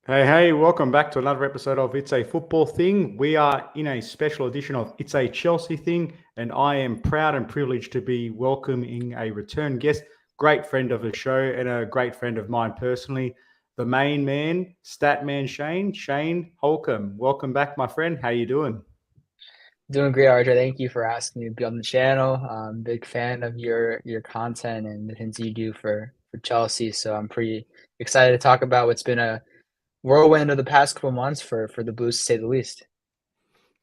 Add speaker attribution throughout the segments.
Speaker 1: Hey, welcome back to another episode of It's a Football Thing. We are in a special edition of It's a Chelsea Thing, and I am proud and privileged to be welcoming a return guest, great friend of the show and a great friend of mine personally, the main man, stat man Shane Holcombe. Welcome back, my friend. How you doing?
Speaker 2: Doing great, RJ. Thank you for asking me to be on the channel. I'm a big fan of your content and the things you do for Chelsea. So I'm pretty excited to talk about what's been a whirlwind of the past couple months for the Blues, to say the least.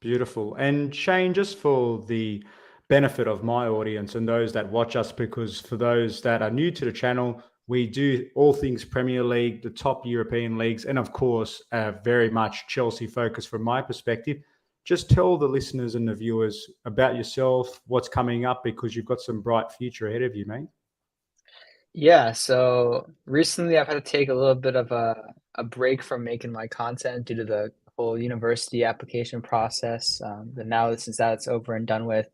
Speaker 1: Beautiful. And Shane, just for the benefit of my audience and those that watch us, because for those that are new to the channel, we do all things Premier League, the top European leagues, and of course, very much Chelsea focus from my perspective. Just tell the listeners and the viewers about yourself, what's coming up, because you've got some bright future ahead of you, mate.
Speaker 2: Yeah, so recently I've had to take a little bit of a break from making my content due to the whole university application process. But now since that's over and done with,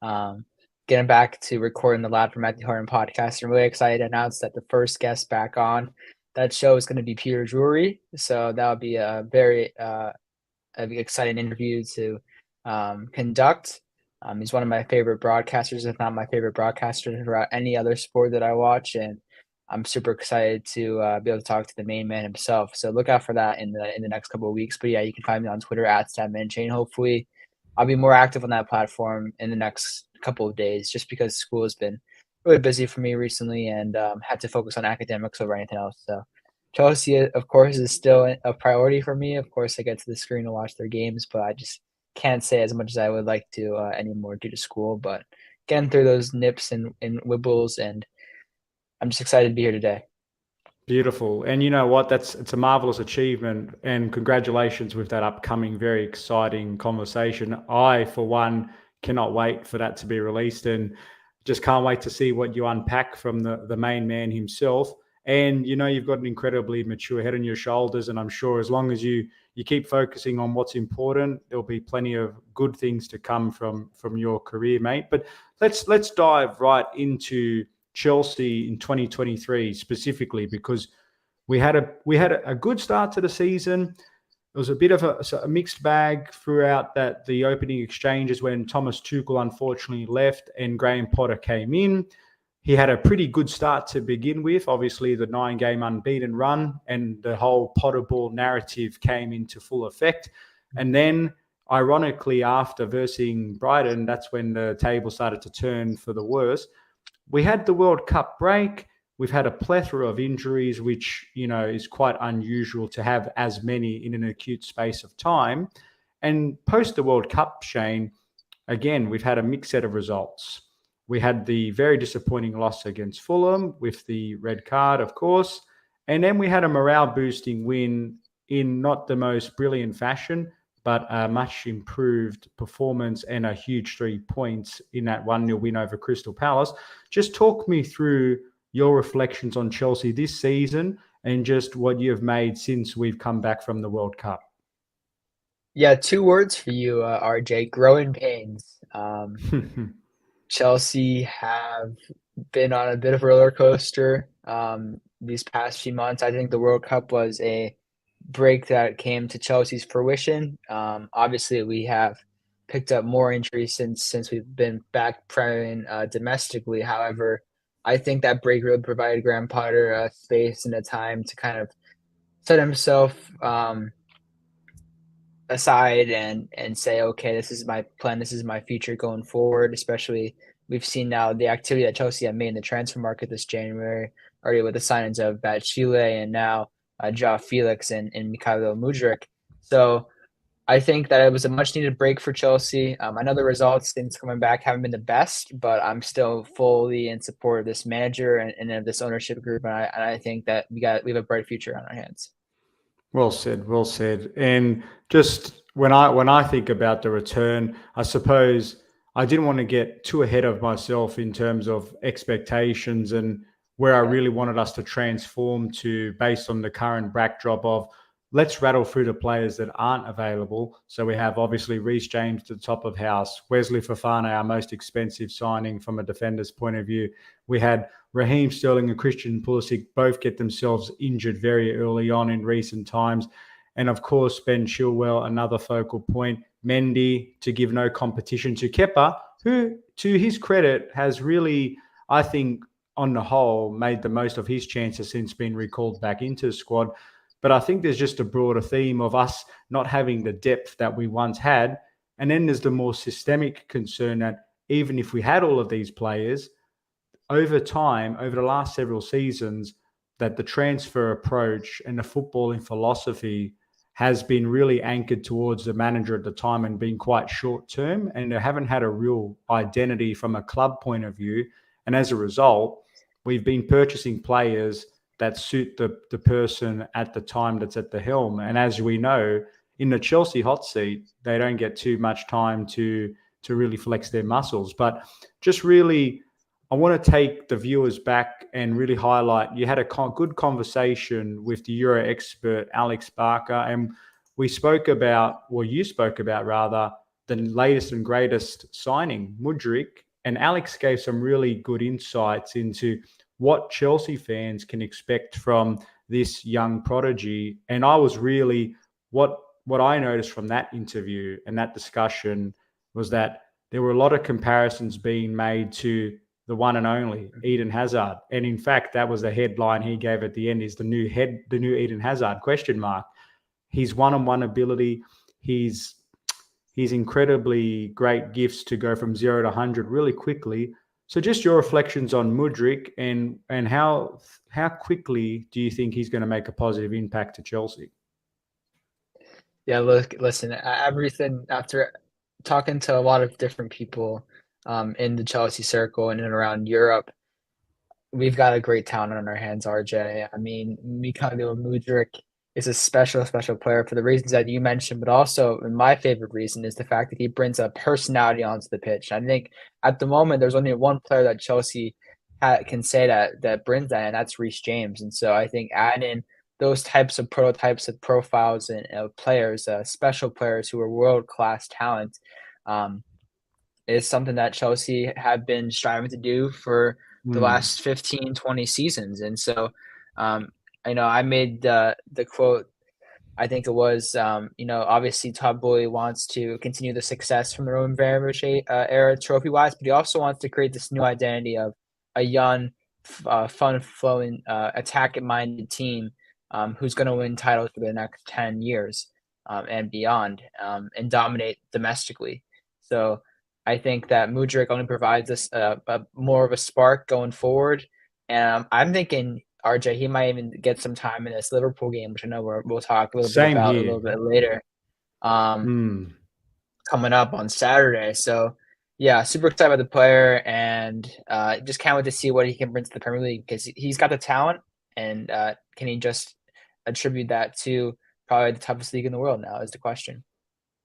Speaker 2: Um, getting back to recording the Lad from Matthew Harden podcast. I'm really excited to announce that the first guest back on that show is going to be Peter Drury. So that would be a very exciting interview to conduct. He's one of my favorite broadcasters, if not my favorite broadcaster throughout any other sport that I watch, and I'm super excited to be able to talk to the main man himself. So look out for that in the next couple of weeks. But yeah, you can find me on Twitter at @StatmanChain. Hopefully, I'll be more active on that platform in the next couple of days, just because school has been really busy for me recently and had to focus on academics over anything else. So Chelsea, of course, is still a priority for me. Of course, I get to the screen to watch their games, but I just can't say as much as I would like to anymore due to school. But getting through those nips and wibbles, and I'm just excited to be here today.
Speaker 1: Beautiful. And you know what? It's a marvelous achievement and congratulations with that upcoming very exciting conversation. I, for one, cannot wait for that to be released and just can't wait to see what you unpack from the main man himself. And you know, you've got an incredibly mature head on your shoulders, and I'm sure as long as you keep focusing on what's important, there'll be plenty of good things to come from your career, mate. But let's dive right into Chelsea in 2023 specifically, because we had a good start to the season. It was a bit of a mixed bag throughout that the opening exchanges when Thomas Tuchel unfortunately left and Graham Potter came in. He had a pretty good start to begin with. Obviously, the 9-game unbeaten run and the whole Potter ball narrative came into full effect. And then, ironically, after versing Brighton, that's when the table started to turn for the worse. We had the World Cup break. We've had a plethora of injuries, which, you know, is quite unusual to have as many in an acute space of time. And post the World Cup, Shane, again, we've had a mixed set of results. We had the very disappointing loss against Fulham with the red card, of course. And then we had a morale boosting win in not the most brilliant fashion, but a much improved performance and a huge 3 points in that 1-0 win over Crystal Palace. Just talk me through your reflections on Chelsea this season and just what you've made since we've come back from the World Cup.
Speaker 2: Yeah, two words for you, RJ: growing pains. Chelsea have been on a bit of a roller coaster these past few months. I think the World Cup was a break that came to Chelsea's fruition. Obviously, we have picked up more injuries since we've been back playing domestically. However, I think that break really provided Graham Potter a space and a time to kind of set himself aside and say, okay, this is my plan, this is my future going forward. Especially we've seen now the activity that Chelsea have made in the transfer market this January, already with the signings of Chile and now Joao Felix and Mikhailo Mudryk. So I think that it was a much needed break for Chelsea. I know the results since coming back haven't been the best, but I'm still fully in support of this manager and of this ownership group, and I think that we have a bright future on our hands.
Speaker 1: Well said, well said. And just when I think about the return, I suppose I didn't want to get too ahead of myself in terms of expectations and where I
Speaker 2: Yeah.
Speaker 1: really wanted us to transform to based on the current backdrop of let's rattle through the players that aren't available. So we have obviously Reece James to the top of house, Wesley Fofana, our most expensive signing from a defender's point of view. We had Raheem Sterling and Christian Pulisic both get themselves injured very early on in recent times. And of course, Ben Chilwell, another focal point. Mendy, to give no competition to Kepa, who, to his credit, has really, I think, on the whole, made the most of his chances since being recalled back into the squad. But I think there's just a broader theme of us not having the depth that we once had. And then there's the more systemic concern that even if we had all of these players, over time, over the last several seasons, that the transfer approach and the footballing philosophy has been really anchored towards the manager at the time and been quite short term. And they haven't had a real identity from a club point of view. And as a result, we've been purchasing players that suit the person at the time that's at the helm. And as we know, in the Chelsea hot seat, they don't get too much time to really flex their muscles. But just really, I want to take the viewers back and really highlight, you had a good conversation with the Euro expert, Alex Barker, and you spoke about, the latest and greatest signing, Mudryk, and Alex gave some really good insights into what Chelsea fans can expect from this young prodigy. And I was really, what I noticed from that interview and that discussion was that there were a lot of comparisons being made to the one and only Eden Hazard. And in fact, that was the headline he gave at the end, is the new Eden Hazard, ? His one-on-one ability, his incredibly great gifts to go from 0 to 100 really quickly. So just your reflections on Mudryk and how quickly do you think he's going to make a positive impact to Chelsea?
Speaker 2: Yeah, listen, everything after talking to a lot of different people in the Chelsea circle and in and around Europe, we've got a great talent on our hands, RJ. I mean, Mikhailo Mudryk is a special player for the reasons that you mentioned, but also my favorite reason is the fact that he brings a personality onto the pitch. I think at the moment there's only one player that Chelsea can say that brings that, and that's Reece James. And so I think adding those types of prototypes of profiles and players, special players who are world-class talent, is something that Chelsea have been striving to do for the last 15, 20 seasons. And so, I made the quote, I think it was, obviously Todd Boehly wants to continue the success from the Roman Abramovich era trophy-wise, but he also wants to create this new identity of a young, fun-flowing, attack-minded team who's going to win titles for the next 10 years and beyond and dominate domestically. So I think that Mudryk only provides us more of a spark going forward. And I'm thinking, RJ, he might even get some time in this Liverpool game, which I know we'll talk a little bit about a little bit later, coming up on Saturday. So, yeah, super excited about the player, and just can't wait to see what he can bring to the Premier League, because he's got the talent, and can he just attribute that to probably the toughest league in the world now is the question.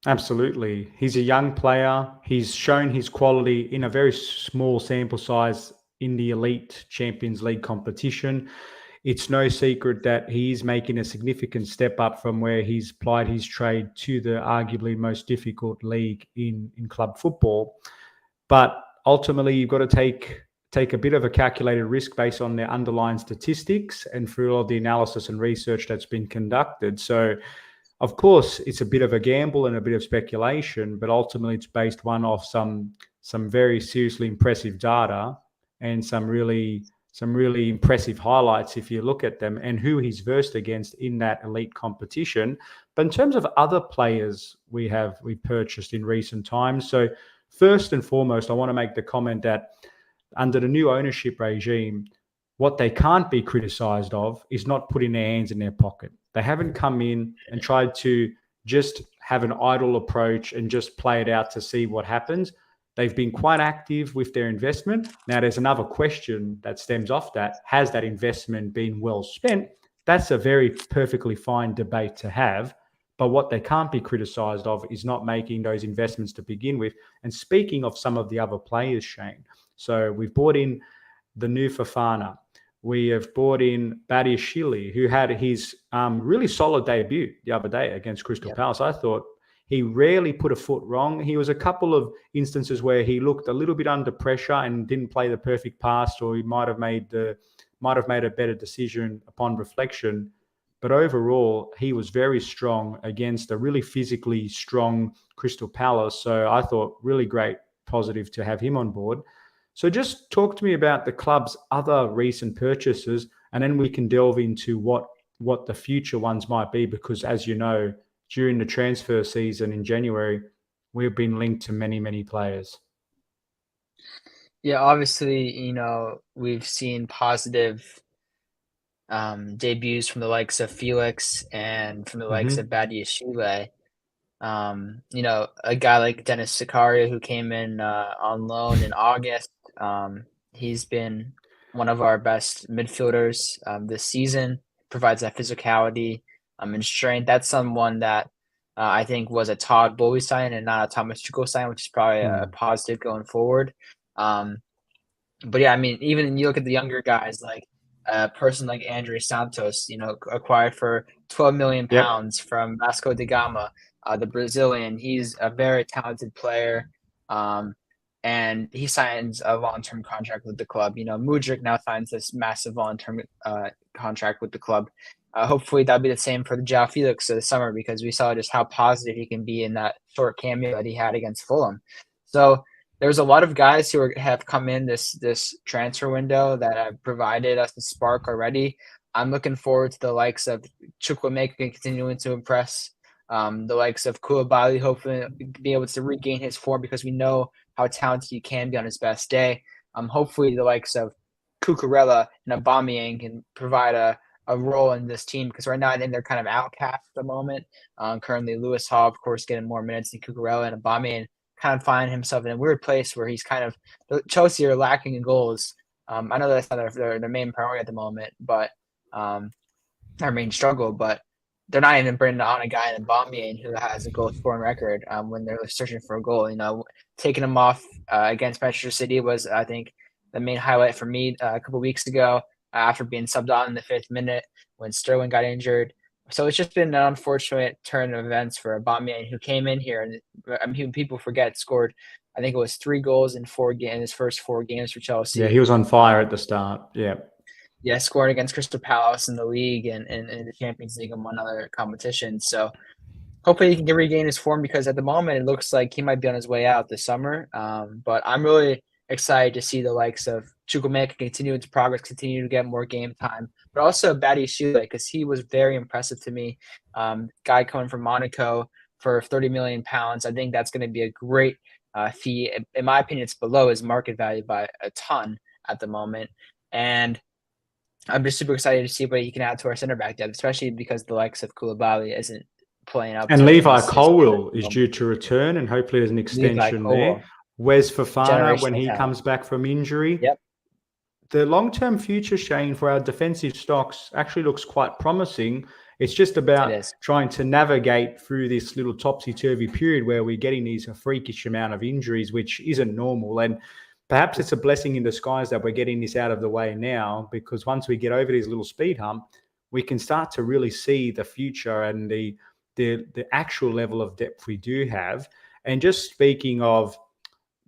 Speaker 1: Absolutely. He's a young player. He's shown his quality in a very small sample size in the elite Champions League competition. It's no secret that he's making a significant step up from where he's plied his trade to the arguably most difficult league in club football. But ultimately, you've got to take a bit of a calculated risk based on their underlying statistics and through all of the analysis and research that's been conducted. So, of course, it's a bit of a gamble and a bit of speculation, but ultimately it's based off some very seriously impressive data and some really impressive highlights if you look at them and who he's versed against in that elite competition. But in terms of other players we purchased in recent times, so first and foremost, I want to make the comment that under the new ownership regime, what they can't be criticised of is not putting their hands in their pocket. They haven't come in and tried to just have an idle approach and just play it out to see what happens. They've been quite active with their investment. Now, there's another question that stems off that. Has that investment been well spent? That's a very perfectly fine debate to have. But what they can't be criticised of is not making those investments to begin with. And speaking of some of the other players, Shane, so we've brought in the new Fofana. we have brought in Badiashile, who had his really solid debut the other day against Crystal Palace. I thought he rarely put a foot wrong. He was a couple of instances where he looked a little bit under pressure and didn't play the perfect pass, or he might have made a better decision upon reflection. But overall, he was very strong against a really physically strong Crystal Palace. So I thought really great positive to have him on board. So just talk to me about the club's other recent purchases, and then we can delve into what the future ones might be, because as you know, during the transfer season in January, we've been linked to many, many players.
Speaker 2: Yeah, obviously, we've seen positive debuts from the likes of Felix and from the likes of Badiashile. A guy like Dennis Zakaria, who came in on loan in August. He's been one of our best midfielders this season, provides that physicality and strength. That's someone that I think was a Todd Bowie sign and not a Thomas Tuchel sign, which is probably a positive going forward. But yeah, I mean, even you look at the younger guys, like a person like Andre Santos, acquired for 12 million pounds from Vasco da Gama, the Brazilian. He's a very talented player, and he signs a long-term contract with the club. Mudryk now signs this massive long-term contract with the club. Hopefully that'll be the same for the João Felix this summer, because we saw just how positive he can be in that short cameo that he had against Fulham. So there's a lot of guys who have come in this transfer window that have provided us the spark already. I'm looking forward to the likes of Chukwuemeka continuing to impress, the likes of Koulibaly hopefully be able to regain his form, because we know how talented he can be on his best day. Hopefully the likes of Cucurella and Aubameyang can provide a role in this team, because right now I think they're kind of outcast at the moment. Currently, Lewis Hall, of course, getting more minutes than Cucurella, and Aubameyang kind of finding himself in a weird place where he's kind of Chelsea are lacking in goals. I know that's not their main priority at the moment, but their main struggle. But they're not even bringing on a guy in Aubameyang who has a goal scoring record when they're searching for a goal. Taking him off against Manchester City was, I think, the main highlight for me a couple weeks ago after being subbed on in the 5th minute when Sterling got injured. So it's just been an unfortunate turn of events for Aubameyang, who came in here and people forget scored, I think it was 3 goals in his first 4 games for Chelsea.
Speaker 1: Yeah, he was on fire at the start.
Speaker 2: Yeah, scoring against Crystal Palace in the league and in the Champions League and one other competition. So hopefully he can regain his form, because at the moment it looks like he might be on his way out this summer. But I'm really excited to see the likes of Chukwuemeka continue to progress, continue to get more game time, but also Badiashile, because he was very impressive to me. Guy coming from Monaco for 30 million pounds. I think that's going to be a great fee. In my opinion, it's below his market value by a ton at the moment. And I'm just super excited to see what he can add to our center back depth, especially because the likes of Koulibaly isn't playing up.
Speaker 1: And Levi Colwill is due to return, and hopefully there's an extension there. Wes Fofana, when he comes back from injury. The long-term future, Shane, for our defensive stocks actually looks quite promising. It's just about trying to navigate through this little topsy-turvy period where we're getting these freakish amount of injuries, which isn't normal. And perhaps it's a blessing in disguise that we're getting this out of the way now, because once we get over this little speed hump, we can start to really see the future and the actual level of depth we do have. And just speaking of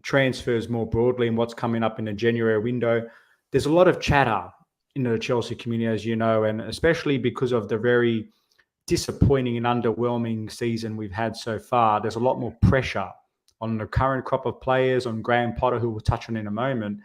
Speaker 1: transfers more broadly and what's coming up in the January window, there's a lot of chatter in the Chelsea community, as you know, and especially because of the very disappointing and underwhelming season we've had so far. There's a lot more pressure on the current crop of players, on Graham Potter, who we'll touch on in a moment.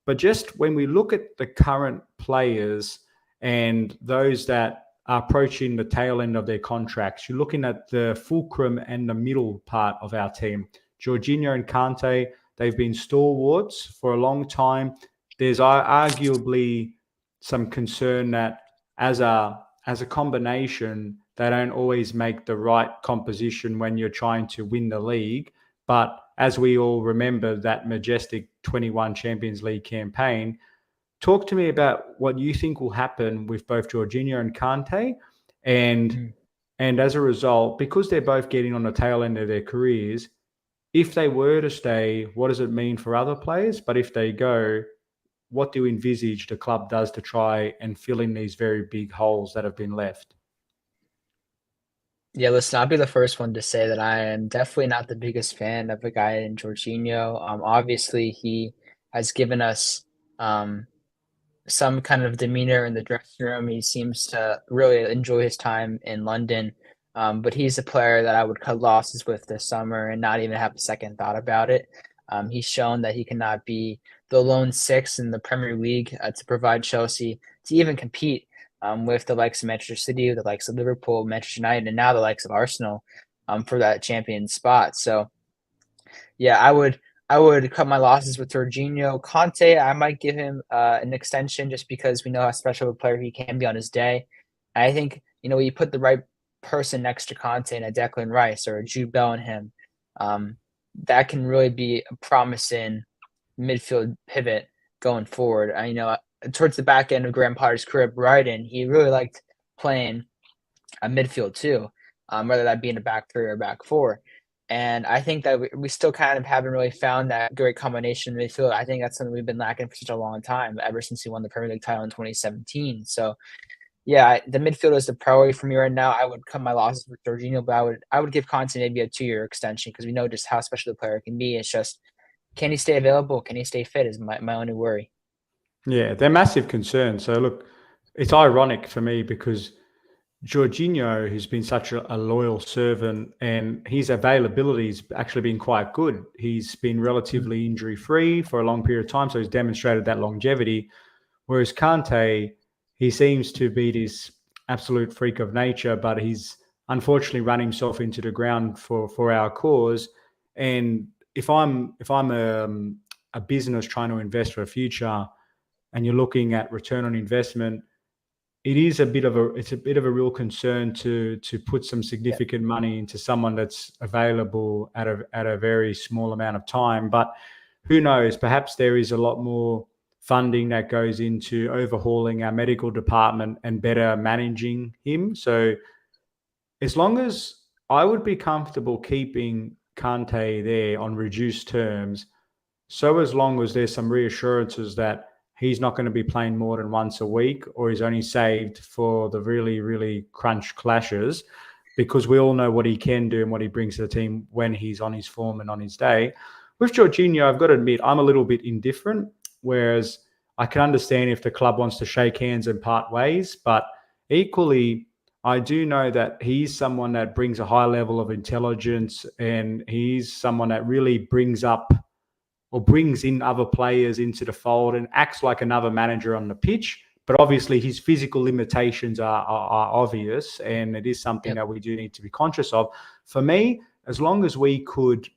Speaker 1: But just when we look at the current players and those that are approaching the tail end of their contracts, you're looking at the fulcrum and the middle part of our team. Jorginho and Kante, they've been stalwarts for a long time. There's arguably some concern that as a combination, they don't always make the right composition when you're trying to win the league. But as we all remember that majestic 21 Champions League campaign, talk to me about what you think will happen with both Jorginho and Kante. And as a result, because they're both getting on the tail end of their careers, if they were to stay, what does it mean for other players? But if they go, what do you envisage the club does to try and fill in these very big holes that have been left?
Speaker 2: Yeah, listen, I'll be the first one to say that I am definitely not the biggest fan of a guy in Jorginho. Obviously, he has given us um, some kind of demeanor in the dressing room. He seems to really enjoy his time in London. But he's a player that I would cut losses with this summer and not even have a second thought about it. He's shown that he cannot be the lone six in the Premier League to provide Chelsea to even compete with the likes of Manchester City, the likes of Liverpool, Manchester United, and now the likes of Arsenal for that champion spot. So yeah, I would cut my losses with Jorginho. Conte, I might give him an extension just because we know how special a player he can be on his day. I think you put the right person next to Conte and a Declan Rice or a Jude Bellingham, um, that can really be a promising midfield pivot going forward. Towards the back end of Graham Potter's career at Brighton, he really liked playing a midfield too, whether that be in a back three or back four. And I think that we still kind of haven't really found that great combination in midfield. I think that's something we've been lacking for such a long time, ever since he won the Premier League title in 2017. So yeah, the midfield is the priority for me right now. I would cut my losses with Jorginho, but I would give Conte maybe a 2-year extension because we know just how special the player can be. It's just, can he stay available? Can he stay fit? Is my only worry.
Speaker 1: Yeah, they're massive concerns. So look, it's ironic for me because Jorginho has been such a loyal servant and his availability has actually been quite good. He's been relatively injury free for a long period of time, so he's demonstrated that longevity. Whereas Kante, he seems to be this absolute freak of nature, but he's unfortunately run himself into the ground for our cause. And if I'm a business trying to invest for a future, and you're looking at return on investment, it's a bit of a real concern to put some
Speaker 2: Yeah.
Speaker 1: significant money into someone that's available at a very small amount of time. But who knows? Perhaps there is a lot more funding that goes into overhauling our medical department and better managing him. So as long as I would be comfortable keeping Kante there on reduced terms, so as long as there's some reassurances that he's not going to be playing more than once a week or he's only saved for the really, really crunch clashes, because we all know what he can do and what he brings to the team when he's on his form and on his day. With Jorginho, I've got to admit, I'm a little bit indifferent, whereas I can understand if the club wants to shake hands and part ways, but equally, I do know that he's someone that brings a high level of intelligence and he's someone that really brings up or brings in other players into the fold and acts like another manager on the pitch. But obviously, his physical limitations are obvious, and it is something
Speaker 2: Yep.
Speaker 1: that we do need to be conscious of. For me, as long as we could,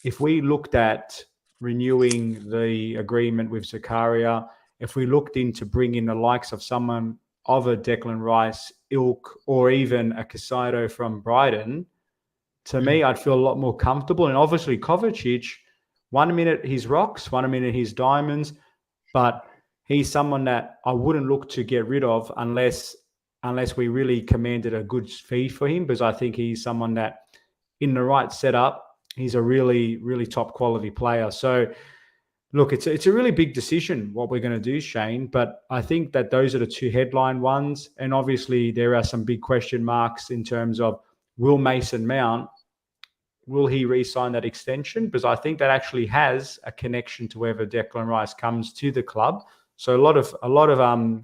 Speaker 1: if we looked at renewing the agreement with Zakaria, if we looked into bringing the likes of someone of a Declan Rice ilk or even a Casado from Brighton, to me, I'd feel a lot more comfortable. And obviously, Kovacic, 1 minute he's rocks, 1 minute he's diamonds, but he's someone that I wouldn't look to get rid of unless we really commanded a good fee for him, because I think he's someone that in the right setup, he's a really, really top quality player. So look, it's a really big decision what we're going to do, Shane, but I think that those are the two headline ones. And obviously there are some big question marks in terms of will Mason Mount, will he re-sign that extension? Because I think that actually has a connection to whether Declan Rice comes to the club. So a lot of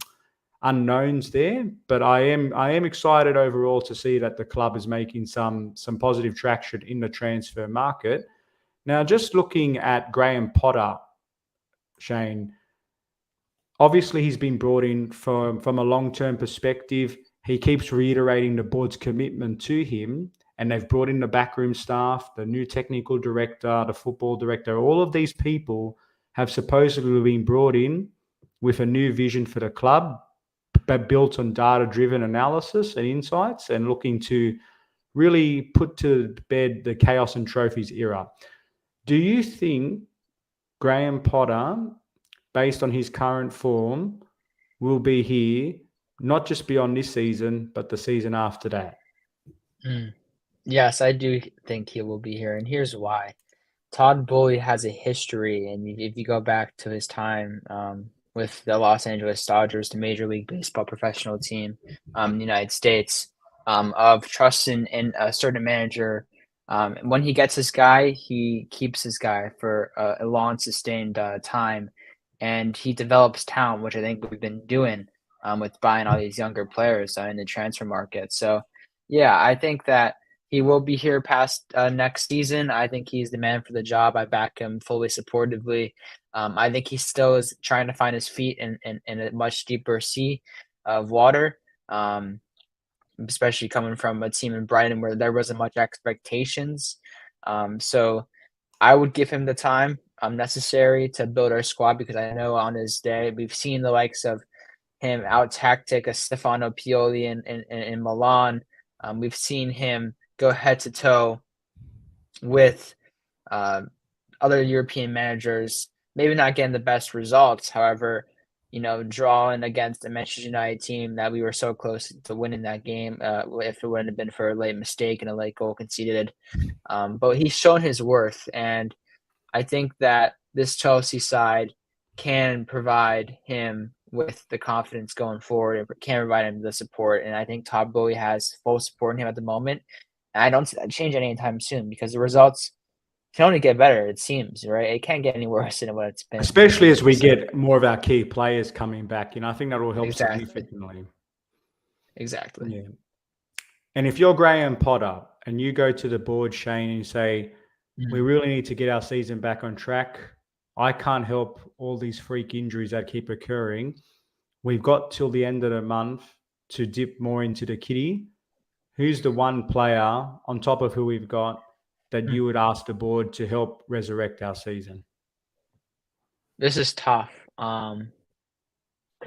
Speaker 1: unknowns there, but I am excited overall to see that the club is making some positive traction in the transfer market. Now, just looking at Graham Potter, Shane, obviously he's been brought in from a long-term perspective. He keeps reiterating the board's commitment to him, and they've brought in the backroom staff, the new technical director, the football director. All of these people have supposedly been brought in with a new vision for the club, but built on data-driven analysis and insights and looking to really put to bed the chaos and trophies era. Do you think Graham Potter, based on his current form, will be here, not just beyond this season, but the season after that?
Speaker 2: Mm. Yes, I do think he will be here, and here's why. Todd Boehly has a history, and if you go back to his time with the Los Angeles Dodgers, the Major League Baseball professional team in the United States, of trusting in a certain manager. When he gets his guy, he keeps his guy for a long, sustained time, and he develops talent, which I think we've been doing with buying all these younger players in the transfer market. So, yeah, I think that he will be here past next season. I think he's the man for the job. I back him fully supportively. I think he still is trying to find his feet in a much deeper sea of water, especially coming from a team in Brighton where there wasn't much expectations. So I would give him the time necessary to build our squad, because I know on his day we've seen the likes of him out tactic a Stefano Pioli in Milan. We've seen him go head to toe with other European managers, maybe not getting the best results. However, drawing against the Manchester United team that we were so close to winning that game, if it wouldn't have been for a late mistake and a late goal conceded. But he's shown his worth, and I think that this Chelsea side can provide him with the confidence going forward and can provide him the support. And I think Todd Boehly has full support in him at the moment. And I don't see that change anytime soon, because the results can only get better, it seems, right? It can't get any worse than what it's been.
Speaker 1: Especially as we get more of our key players coming back. I think that will help significantly.
Speaker 2: Exactly.
Speaker 1: Yeah. And if you're Graham Potter and you go to the board, Shane, and you say, we really need to get our season back on track. I can't help all these freak injuries that keep occurring. We've got till the end of the month to dip more into the kitty. Who's the one player on top of who we've got that you would ask the board to help resurrect our season?
Speaker 2: This is tough because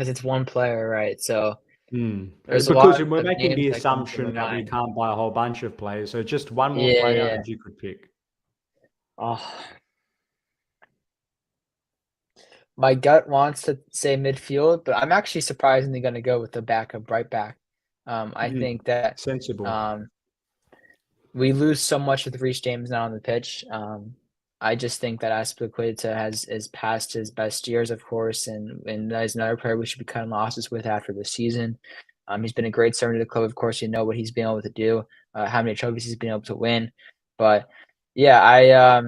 Speaker 2: it's one player, right? So there's
Speaker 1: because
Speaker 2: a lot
Speaker 1: we're
Speaker 2: of
Speaker 1: making the
Speaker 2: names that come to
Speaker 1: assumption
Speaker 2: my
Speaker 1: that we
Speaker 2: mind.
Speaker 1: can't buy a whole bunch of players. So just one more player that you could pick.
Speaker 2: Oh, my gut wants to say midfield, but I'm actually surprisingly going to go with the backup right back. I think that
Speaker 1: sensible.
Speaker 2: We lose so much with Reece James now on the pitch. I just think that Aspilicueta has past his best years, of course, and that is another player we should be cutting losses with after the season. He's been a great servant to the club. Of course, you know what he's been able to do, how many trophies he's been able to win. But yeah,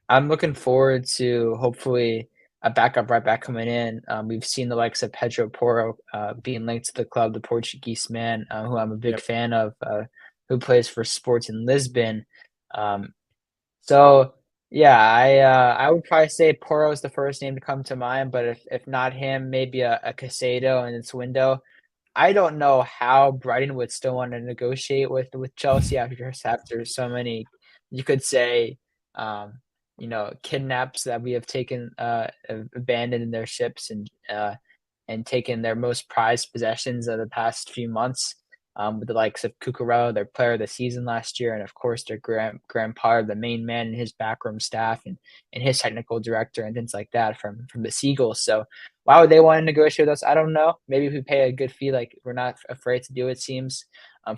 Speaker 2: I'm looking forward to hopefully a backup right back coming in. We've seen the likes of Pedro Porro being linked to the club, the Portuguese man, who I'm a big fan of, who plays for Sporting Lisbon. So yeah, I would probably say Porro is the first name to come to mind, but if not him, maybe a Caicedo in its window. I don't know how Brighton would still want to negotiate with Chelsea after so many, you could say, kidnaps that we have taken, abandoned in their ships and taken their most prized possessions of the past few months, with the likes of Cucurella, their player of the season last year, and of course their grandpa, the main man in his backroom staff and his technical director and things like that from the Seagulls. So why would they want to negotiate with us? I don't know. Maybe if we pay a good fee, like we're not afraid to do, it seems.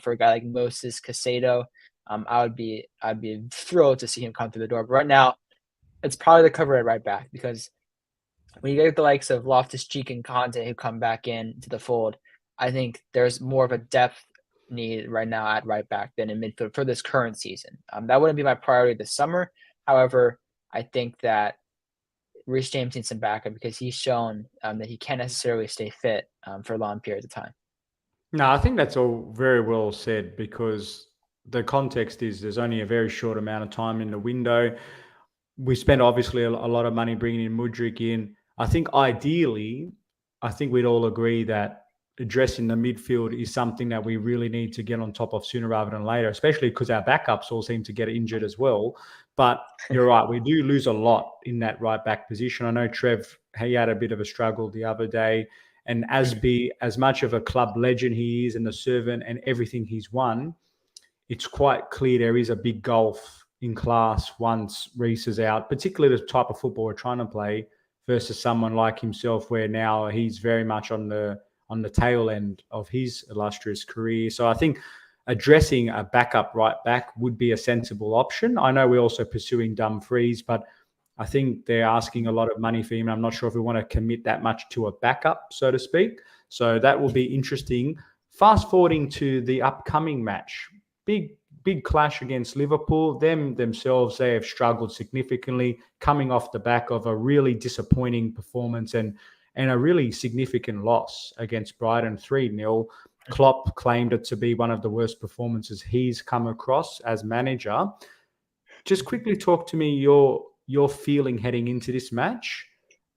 Speaker 2: For a guy like Moses Caicedo, I'd be thrilled to see him come through the door. But right now, it's probably the cover at right back, because when you get the likes of Loftus-Cheek and Conte who come back into the fold, I think there's more of a depth need right now at right back than in midfield for this current season. That wouldn't be my priority this summer. However, I think that Reece James needs some backup, because he's shown that he can't necessarily stay fit for long periods of time.
Speaker 1: No, I think that's all very well said, because the context is there's only a very short amount of time in the window. We spent obviously a lot of money bringing in Mudryk in. I think ideally, we'd all agree that addressing the midfield is something that we really need to get on top of sooner rather than later, especially because our backups all seem to get injured as well. But you're right, we do lose a lot in that right back position. I know Trev, he had a bit of a struggle the other day. And as much of a club legend he is and the servant and everything he's won, it's quite clear there is a big gulf in class once Reece is out, particularly the type of football we're trying to play versus someone like himself, where now he's very much on the tail end of his illustrious career. So I think addressing a backup right back would be a sensible option. I know we're also pursuing Dumfries, but I think they're asking a lot of money for him. I'm not sure if we want to commit that much to a backup, so to speak. So that will be interesting. Fast forwarding to the upcoming match, big clash against Liverpool. Themselves, they have struggled significantly, coming off the back of a really disappointing performance and a really significant loss against Brighton 3-0. Klopp claimed it to be one of the worst performances he's come across as manager. Just quickly talk to me your feeling heading into this match,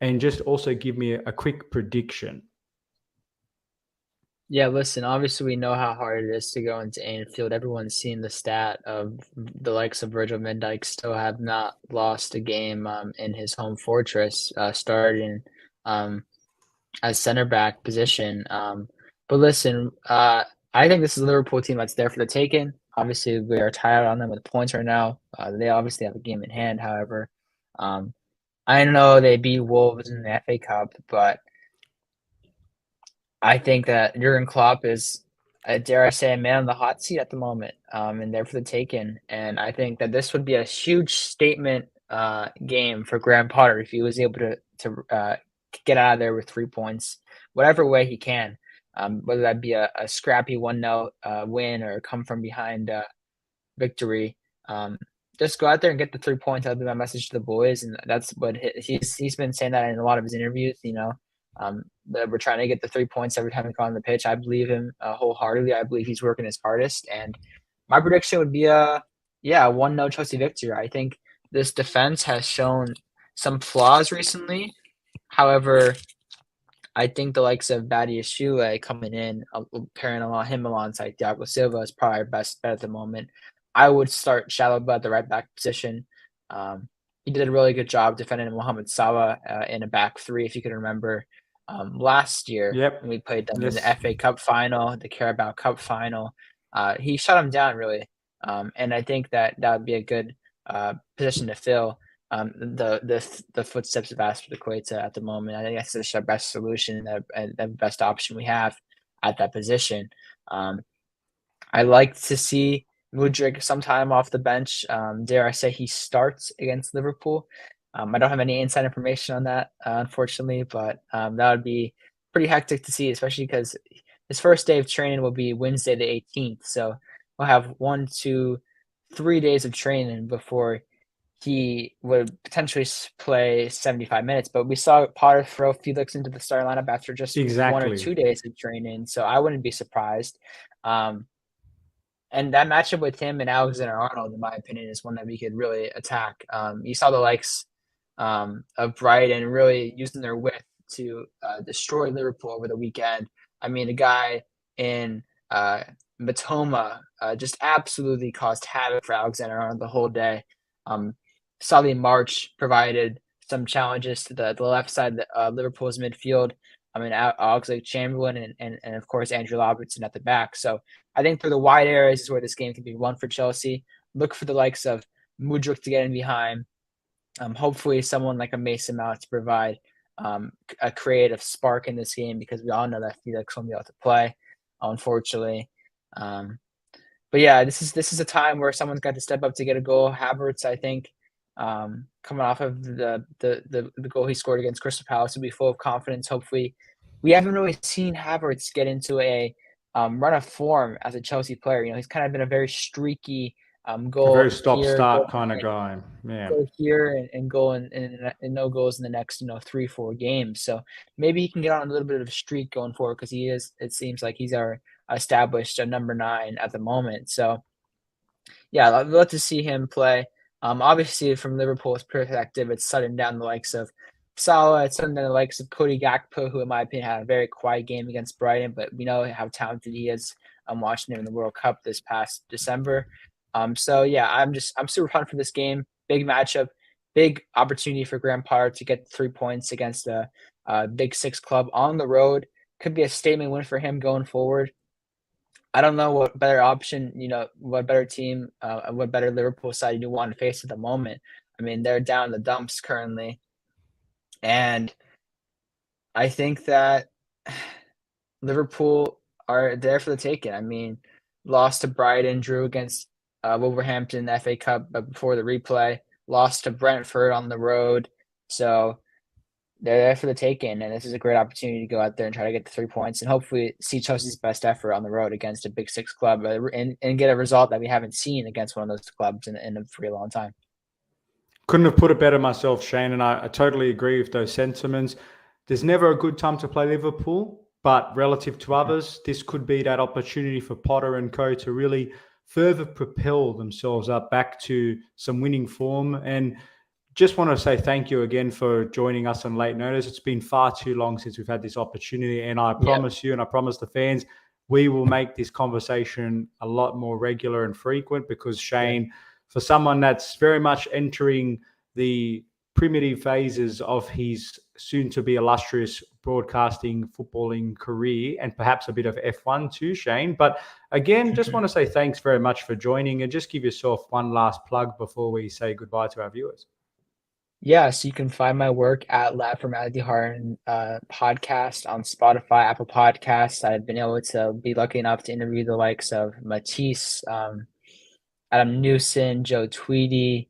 Speaker 1: and just also give me a quick prediction.
Speaker 2: Yeah, listen, obviously we know how hard it is to go into Anfield. Everyone's seen the stat of the likes of Virgil van Dijk still have not lost a game in his home fortress, starting as center back position. But listen, I think this is a Liverpool team that's there for the taking. Obviously, we are tired on them with points right now. They obviously have a game in hand, however. Um, I know they beat Wolves in the FA Cup, but I think that Jurgen Klopp is, dare I say, a man on the hot seat at the moment, and there for the taking. And I think that this would be a huge statement game for Graham Potter if he was able to get out of there with 3 points, whatever way he can. Whether that be a scrappy 1-0 win or come from behind victory. Just go out there and get the 3 points. That'll be my message to the boys, and that's what he's been saying that in a lot of his interviews. That we're trying to get the 3 points every time we go on the pitch. I believe him wholeheartedly. I believe he's working his hardest, and my prediction would be a 1-0 Chelsea victory. I think this defense has shown some flaws recently. However, I think the likes of Badia Shule coming in, pairing him alongside Thiago Silva is probably our best bet at the moment. I would start Chalobah at the right back position. He did a really good job defending Mohamed Salah in a back three, if you can remember. Last year,
Speaker 1: Yep.
Speaker 2: when we played them
Speaker 1: Yes.
Speaker 2: in the FA Cup final, the Carabao Cup final, he shut him down really, and I think that would be a good position to fill. The footsteps of Aspilicueta at the moment. I think that's just our best solution and the best option we have at that position. I like to see Mudryk sometime off the bench. Dare I say he starts against Liverpool. I don't have any inside information on that, unfortunately, but that would be pretty hectic to see, especially because his first day of training will be Wednesday the 18th. So we'll have 1, 2, 3 days of training before he would potentially play 75 minutes. But we saw Potter throw Felix into the starting lineup after just 1 or 2
Speaker 1: Exactly.
Speaker 2: days of training, so I wouldn't be surprised. And that matchup with him and Alexander-Arnold, in my opinion, is one that we could really attack. You saw the likes of Brighton really using their width to destroy Liverpool over the weekend. I mean, the guy in Matoma just absolutely caused havoc for Alexander-Arnold the whole day. Solly March provided some challenges to the left side of Liverpool's midfield. I mean, Oxlade-Chamberlain and of course Andrew Robertson at the back. So I think through the wide areas is where this game can be won for Chelsea. Look for the likes of Mudryk to get in behind. Hopefully someone like a Mason Mount to provide a creative spark in this game, because we all know that Felix won't be able to play, unfortunately. But yeah, this is a time where someone's got to step up to get a goal. Havertz, I think, coming off of the goal he scored against Crystal Palace, will be full of confidence. Hopefully, we haven't really seen Havertz get into a run of form as a Chelsea player. He's kind of been a very streaky
Speaker 1: A
Speaker 2: goal
Speaker 1: very
Speaker 2: here, goal
Speaker 1: stop-start kind of guy. Yeah.
Speaker 2: go here and goal and no goals in the next 3-4 games. So maybe he can get on a little bit of a streak going forward, because it seems like he's our established number 9 at the moment. So yeah, I'd love to see him play. Obviously from Liverpool's perspective, it's shutting down the likes of Salah, it's shutting down the likes of Cody Gakpo, who in my opinion had a very quiet game against Brighton, but we know how talented he is. I'm watching him in the World Cup this past December. So yeah, I'm super pumped for this game. Big matchup, big opportunity for Graham Potter to get 3 points against a Big Six club on the road. Could be a statement win for him going forward. I don't know what better option, what better team, what better Liverpool side you want to face at the moment. I mean, they're down in the dumps currently, and I think that Liverpool are there for the taking. I mean, lost to Brighton, drew against Wolverhampton in the FA Cup, but before the replay, lost to Brentford on the road. So they're there for the taking, and this is a great opportunity to go out there and try to get the 3 points and hopefully see Chelsea's best effort on the road against a Big Six club and get a result that we haven't seen against one of those clubs in a pretty long time.
Speaker 1: Couldn't have put it better myself, Shane, and I totally agree with those sentiments. There's never a good time to play Liverpool, but relative to others, this could be that opportunity for Potter and co to really further propel themselves up back to some winning form. And just want to say thank you again for joining us on late notice. It's been far too long since we've had this opportunity, and I promise you and I promise the fans, we will make this conversation a lot more regular and frequent because Shane, for someone that's very much entering the primitive phases of his soon-to-be illustrious broadcasting, footballing career, and perhaps a bit of F1 too, Shane. But again, just want to say thanks very much for joining, and just give yourself one last plug before we say goodbye to our viewers.
Speaker 2: Yeah, so you can find my work at Lab for Matthew Harden podcast on Spotify, Apple Podcasts. I've been able to be lucky enough to interview the likes of Matisse, Adam Newson, Joe Tweedy,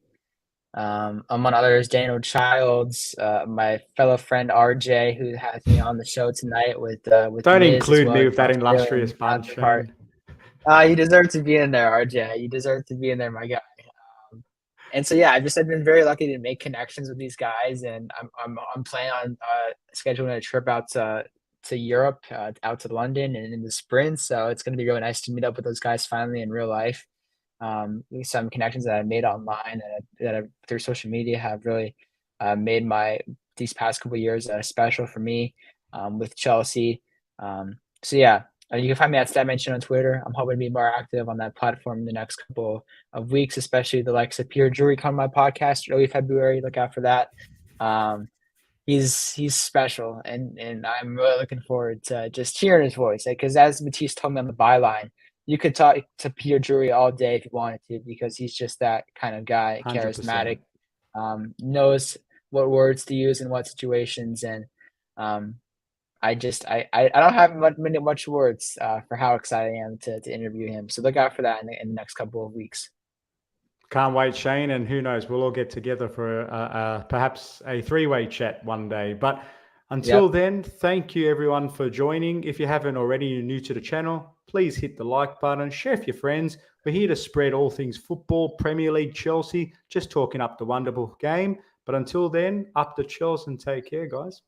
Speaker 2: among others, Daniel Childs, my fellow friend RJ, who has me on the show tonight with
Speaker 1: Don't
Speaker 2: Liz
Speaker 1: include
Speaker 2: as well,
Speaker 1: me with that illustrious bunch, Shane.
Speaker 2: You deserve to be in there, RJ. You deserve to be in there, my guy. And so yeah, I've been very lucky to make connections with these guys, and I'm planning on scheduling a trip out to Europe, out to London, and in the spring. So it's going to be really nice to meet up with those guys finally in real life. Some connections that I made online that through social media have really made these past couple of years special for me with Chelsea. So yeah, you can find me at StatMention on Twitter. I'm hoping to be more active on that platform in the next couple of weeks, especially the likes of Peter Drury come on my podcast early February. Look out for that. He's special, and I'm really looking forward to just hearing his voice. Because as Matisse told me on the byline, you could talk to Peter Drury all day if you wanted to, because he's just that kind of guy,
Speaker 1: 100%.
Speaker 2: charismatic, knows what words to use in what situations, and I don't have much words for how excited I am to interview him. So look out for that in the next couple of weeks.
Speaker 1: Can't wait, Shane, and who knows, we'll all get together for perhaps a three-way chat one day. But until then, thank you everyone for joining. If you haven't already, you're new to the channel, please hit the like button, share with your friends. We're here to spread all things football, Premier League, Chelsea, just talking up the wonderful game. But until then, up the Chelsea and take care, guys.